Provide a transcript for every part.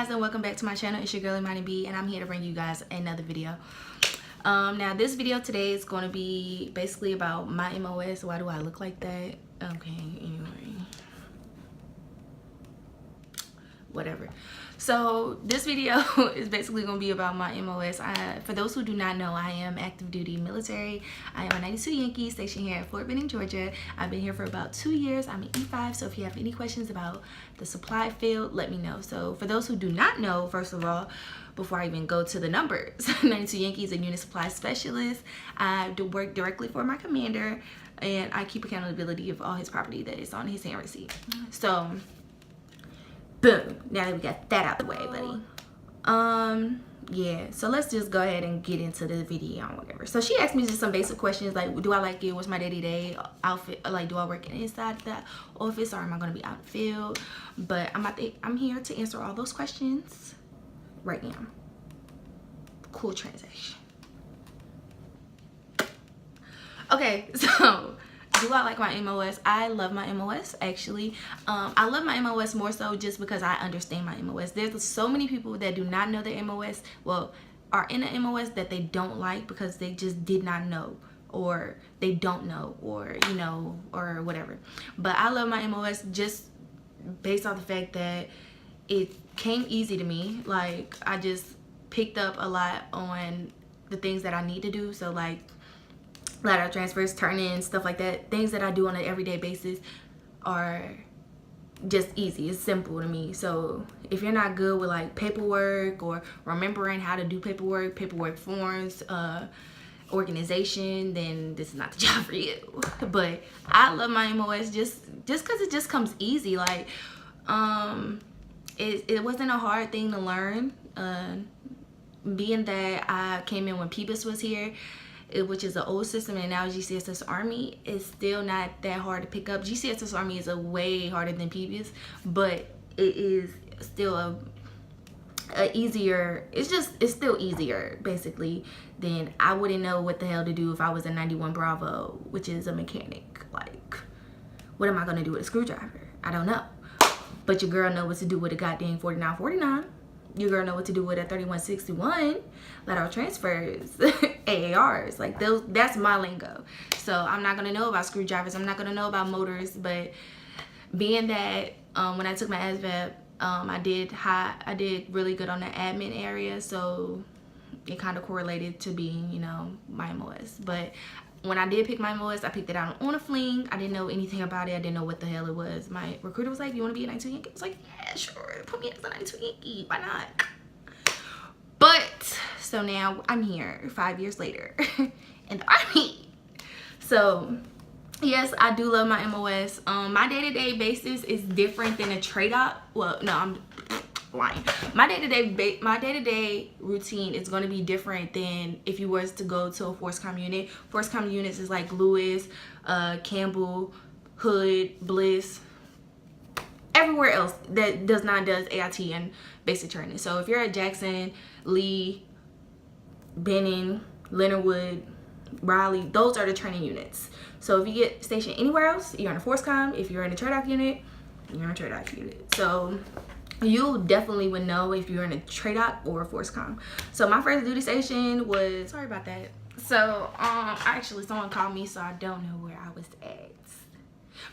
guys, and welcome back to my channel. It's your girl Imani B, and I'm here to bring you guys another video. Now this video today is going to be basically about my MOS. Why do I look like that? Okay, anyway, whatever. So this video is basically going to be about my MOS. For those who do not know, I am active duty military. I am a 92 Yankee stationed here at Fort Benning, Georgia. I've been here for about 2 years. I'm an E5, so if you have any questions about the supply field, let me know. So for those who do not know, first of all, before I even go to the numbers, 92 Yankee is a unit supply specialist. I do work directly for my commander, and I keep accountability of all his property that is on his hand receipt. So boom, now that we got that out the way, buddy. Yeah, so let's just go ahead and get into the video or whatever. So she asked me just some basic questions like, do I like it? What's my day-to-day outfit? Like, do I work inside the office, or am I going to be out in the field? But I'm here to answer all those questions right now. Cool transaction. Okay, so do I like my MOS? I love my MOS, actually. I love my MOS more so just because I understand my MOS. There's so many people that do not know their MOS, well, are in a MOS that they don't like because they just did not know, or they don't know, or, you know, or whatever. But I love my MOS just based on the fact that it came easy to me. Like, I just picked up a lot on the things that I need to do. So, like, lateral transfers, turn-ins, stuff like that. Things that I do on an everyday basis are just easy. It's simple to me. So if you're not good with like paperwork or remembering how to do paperwork forms, organization, then this is not the job for you. But I love my MOS just because it just comes easy. Like, it wasn't a hard thing to learn. Being that I came in when PBIS was here, which is an old system, and now GCSS Army, is still not that hard to pick up. GCSS Army is a way harder than PBIS, but it is still a easier, it's still easier basically than, I wouldn't know what the hell to do if I was a 91 Bravo, which is a mechanic. Like, what am I gonna do with a screwdriver? I don't know. But your girl know what to do with a goddamn 4949. Your girl know what to do with a 3161, lateral transfers, AARs. Like, that's my lingo. So I'm not gonna know about screwdrivers. I'm not gonna know about motors. But being that when I took my ASVAB, I did really good on the admin area. So it kind of correlated to being, you know, my MOS. But when I did pick my MOS, I picked it out on a fling. I didn't know anything about it. I didn't know what the hell it was. My recruiter was like, you want to be a 92 Yankee? I was like, yeah, sure. Put me as a 92 Yankee. Why not? But, so now I'm here 5 years later in the Army. So, yes, I do love my MOS. My day-to-day basis is different than a trade-off. Well, no, I'm lying. My day-to-day routine is going to be different than if you was to go to a force comm unit. Force comm units is like Lewis, Campbell, Hood, Bliss, everywhere else that does AIT and basic training. So if you're at Jackson, Lee, Benning, Leonard Wood, Raleigh, those are the training units. So if you get stationed anywhere else, you're in a force comm. If you're in a trade-off unit, you're in a trade-off unit. So you definitely would know if you're in a trade-op or a force comm. So my first duty station was, sorry about that. So actually someone called me, so I don't know where I was at.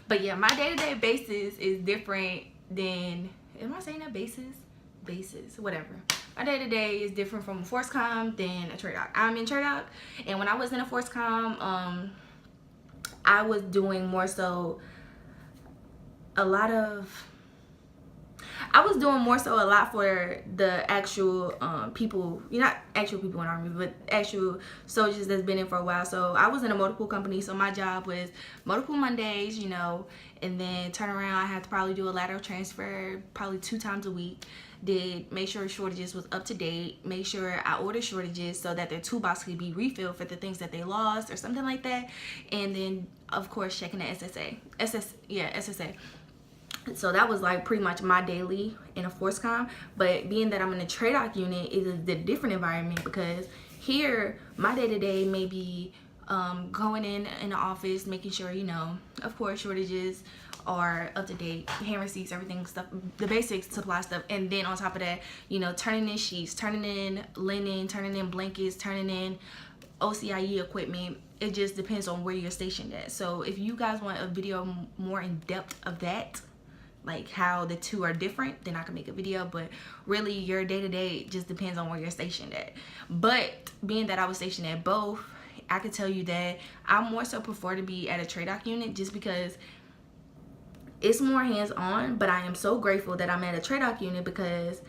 But yeah, my day-to-day basis is different than, am I saying that basis, whatever. My day-to-day is different from a force comm than a trade-op. I'm in trade-op, and when I was in a force comm, I was doing more so a lot for the actual people, not actual people in the Army, but actual soldiers that's been in for a while. So I was in a multiple company, so my job was multiple Mondays, you know, and then turn around, I had to probably do a lateral transfer probably 2 times a week. Make sure shortages was up to date, make sure I ordered shortages so that their toolbox could be refilled for the things that they lost or something like that. And then of course checking the SSA. So that was like pretty much my daily in a force comm. But being that I'm in a trade-off unit, it is a different environment, because here my day-to-day may be going in the office, making sure, you know, of course shortages are up to date, hand receipts, everything, stuff, the basic supply stuff. And then on top of that, you know, turning in sheets, turning in linen, turning in blankets, turning in OCIE equipment. It just depends on where you're stationed at. So if you guys want a video more in depth of that, like how the two are different, then I can make a video. But really, your day-to-day just depends on where you're stationed at. But being that I was stationed at both, I could tell you that I more so prefer to be at a TRADOC unit, just because it's more hands-on. But I am so grateful that I'm at a TRADOC unit because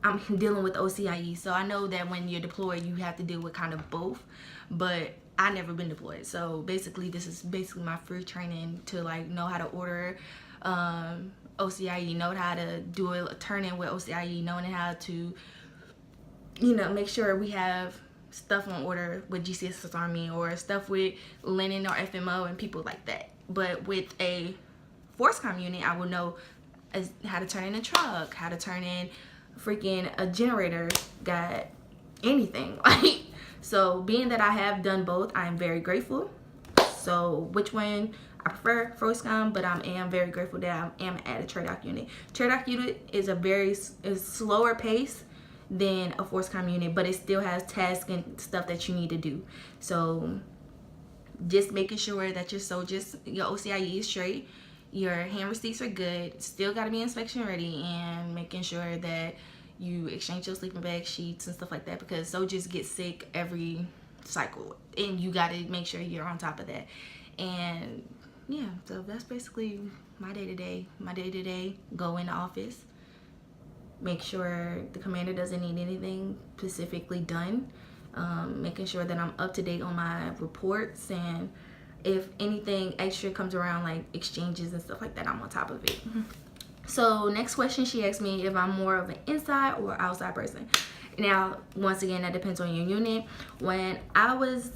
I'm dealing with OCIE. So I know that when you're deployed, you have to deal with kind of both. But I never been deployed, so basically this is basically my free training to like know how to order OCIE, know how to do a turn in with OCIE, knowing how to, you know, make sure we have stuff on order with GCSS Army, or stuff with linen or FMO and people like that. But with a FORCECOM unit, I will know how to turn in a truck, how to turn in freaking a generator, got anything like. So being that I have done both, I am very grateful. So which one I prefer? FORCECOM, but I am very grateful that I am at a TRADOC unit. TRADOC unit is a very slower pace than a FORCECOM unit, but it still has tasks and stuff that you need to do. So just making sure that your soldiers, your OCIE is straight, your hand receipts are good, still got to be inspection ready, and making sure that you exchange your sleeping bag, sheets, and stuff like that, because soldiers get sick every cycle, and you got to make sure you're on top of that. And yeah, so that's basically my day-to-day. My day-to-day, go in the office, make sure the commander doesn't need anything specifically done, making sure that I'm up to date on my reports, and if anything extra comes around, like exchanges and stuff like that, I'm on top of it. So next question, she asked me if I'm more of an inside or outside person. Now, once again, that depends on your unit. When I was,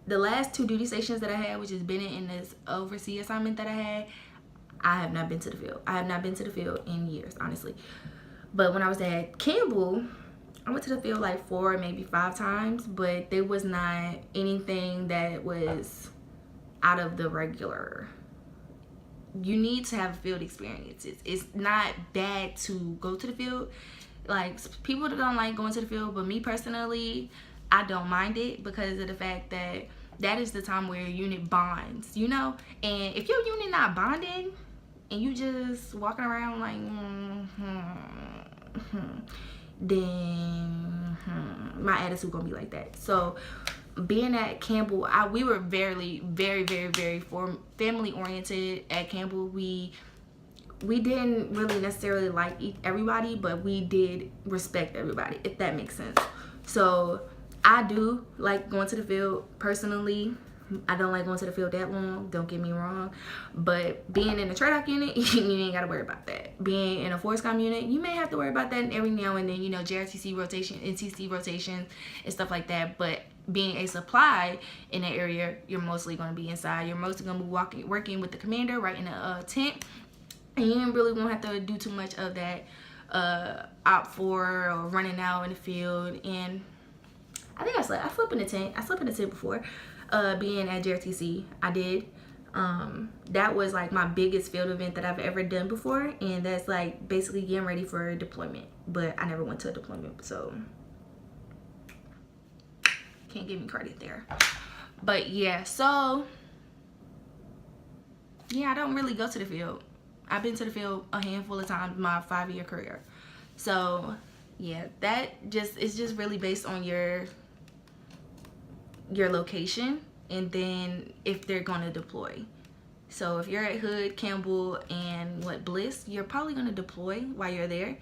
the last 2 duty stations that I had, which is been in this overseas assignment that I have not been to the field. I have not been to the field in years, honestly. But when I was at Campbell, I went to the field like 4, maybe 5 times, but there was not anything that was out of the regular. You need to have a field experience. It's not bad to go to the field. Like, people that don't like going to the field, but me personally, I don't mind it, because of the fact that that is the time where your unit bonds, you know? And if your unit not bonding and you just walking around like then my attitude gonna be like that. So being at Campbell, we were very family oriented at Campbell. We didn't really necessarily like everybody, but we did respect everybody, if that makes sense. So I do like going to the field personally. I don't like going to the field that long, don't get me wrong, but being in a TRADOC unit, you ain't got to worry about that. Being in a FORCECOM unit, you may have to worry about that every now and then, you know, JRTC rotation, NTC rotation, and stuff like that. But being a supply in that area, you're mostly going to be inside. You're mostly going to be working with the commander right in a tent, and you really won't have to do too much of that op for or running out in the field. And I think I slept in the tent. I slept in the tent before. Being at JRTC, I did. That was like my biggest field event that I've ever done before, and that's like basically getting ready for deployment. But I never went to a deployment, so can't give me credit there. But yeah, so yeah, I don't really go to the field. I've been to the field a handful of times in my 5-year career. So yeah, that just is just really based on your location, and then if they're going to deploy. So if you're at Hood, Campbell, and Bliss, you're probably going to deploy while you're there.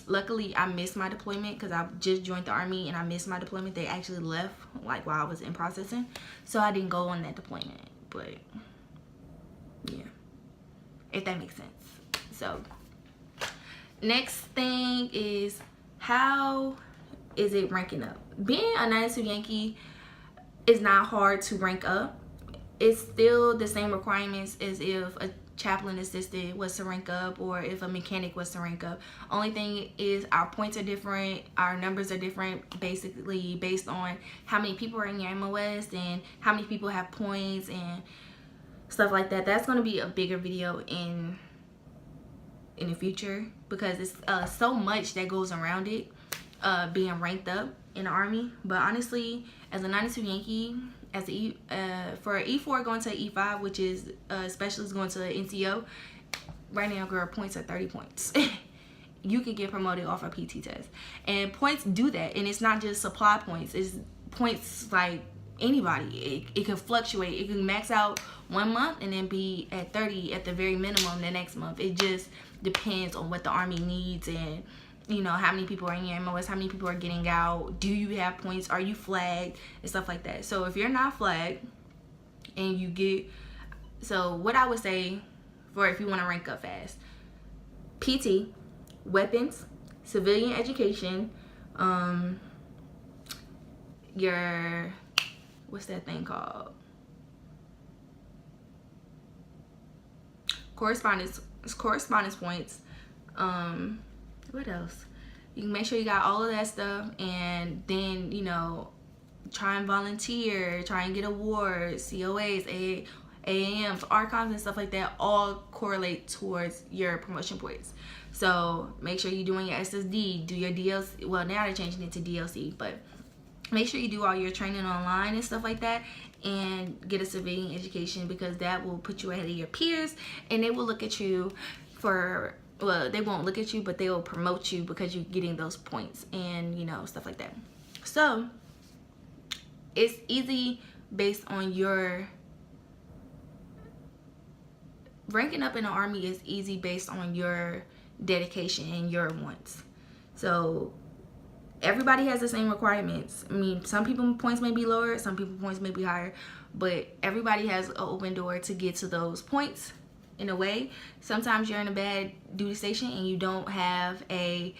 Luckily, I missed my deployment because I just joined the Army, and I missed my deployment. They actually left like while I was in processing, so I didn't go on that deployment. But yeah, if that makes sense. So next thing is, how is it ranking up? Being a 92 Yankee is not hard to rank up. It's still the same requirements as if a chaplain assistant was to rank up, or if a mechanic was to rank up. Only thing is our points are different, our numbers are different, basically based on how many people are in your MOS and how many people have points, and stuff like that. That's going to be a bigger video in the future, because it's so much that goes around it, being ranked up in the Army. But honestly, as a 92 Yankee, as for E4 going to E5, which is specialist going to NCO, right now, girl, points are 30 points. You can get promoted off a PT test, and points do that. And it's not just supply points, it's points like anybody. It can fluctuate. It can max out 1 month and then be at 30 at the very minimum the next month. It just depends on what the Army needs, and you know, how many people are in your MOS, how many people are getting out, do you have points, are you flagged, and stuff like that. So if you're not flagged and you get, so what I would say for if you want to rank up fast: PT, weapons, civilian education, your, what's that thing called, correspondence points, what else, you can make sure you got all of that stuff. And then, you know, try and volunteer, try and get awards, COAs, AAMs, archives, and stuff like that, all correlate towards your promotion points. So make sure you're doing your SSD, do your DLC. Well, now they're changing it to DLC, but make sure you do all your training online and stuff like that, and get a civilian education, because that will put you ahead of your peers, and they will look at you for, well, they won't look at you, but they will promote you because you're getting those points, and you know, stuff like that. So it's easy based on your ranking up in the Army, is easy based on your dedication and your wants. So everybody has the same requirements. I mean, some people points may be lower, some people points may be higher, but everybody has an open door to get to those points in a way. Sometimes you're in a bad duty station and you don't have a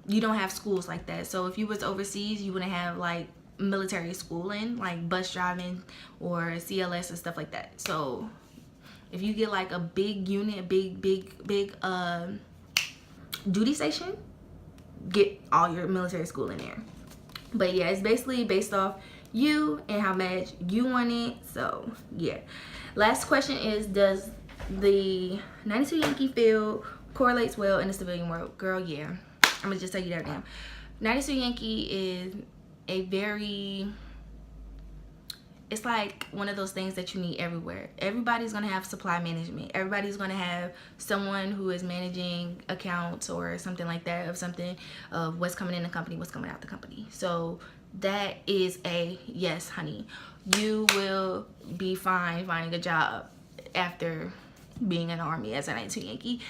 you don't have schools like that. So if you was overseas, you wouldn't have like military schooling, like bus driving or CLS and stuff like that. So if you get like a big unit, a big duty station, get all your military school in there. But yeah, it's basically based off you and how much you want it. So yeah, last question is, does the 92 Yankee field correlates well in the civilian world? Girl, yeah, I'm gonna just tell you that now. 92 Yankee is a very, it's like one of those things that you need everywhere. Everybody's gonna have supply management. Everybody's gonna have someone who is managing accounts or something like that, of something of what's coming in the company, what's coming out the company. So that is a yes, honey. You will be fine finding a job after being in the Army as a 92 Yankee,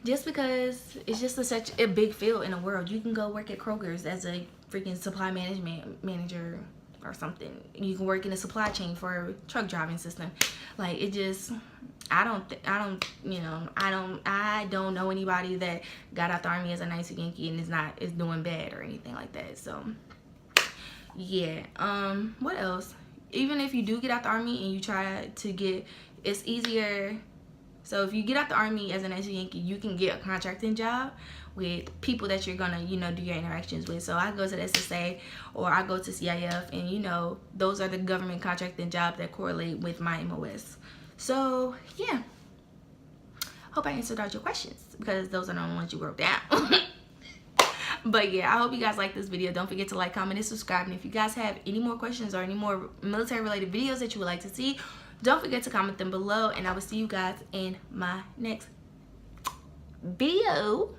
just because it's just such a big field in the world. You can go work at Kroger's as a freaking supply management manager or something. You can work in a supply chain for a truck driving system. Like, it just, I don't know anybody that got out the Army as a 92 Yankee and is doing bad or anything like that. So yeah, what else? Even if you do get out the Army and you try to get, it's easier. So if you get out the Army as a 92 Yankee, you can get a contracting job with people that you're gonna, you know, do your interactions with. So I go to the SSA or I go to CIF, and you know, those are the government contracting jobs that correlate with my MOS. So yeah, hope I answered all your questions, because those are the only ones you wrote down. But yeah, I hope you guys like this video. Don't forget to like, comment, and subscribe. And if you guys have any more questions or any more military related videos that you would like to see, don't forget to comment them below, and I will see you guys in my next video.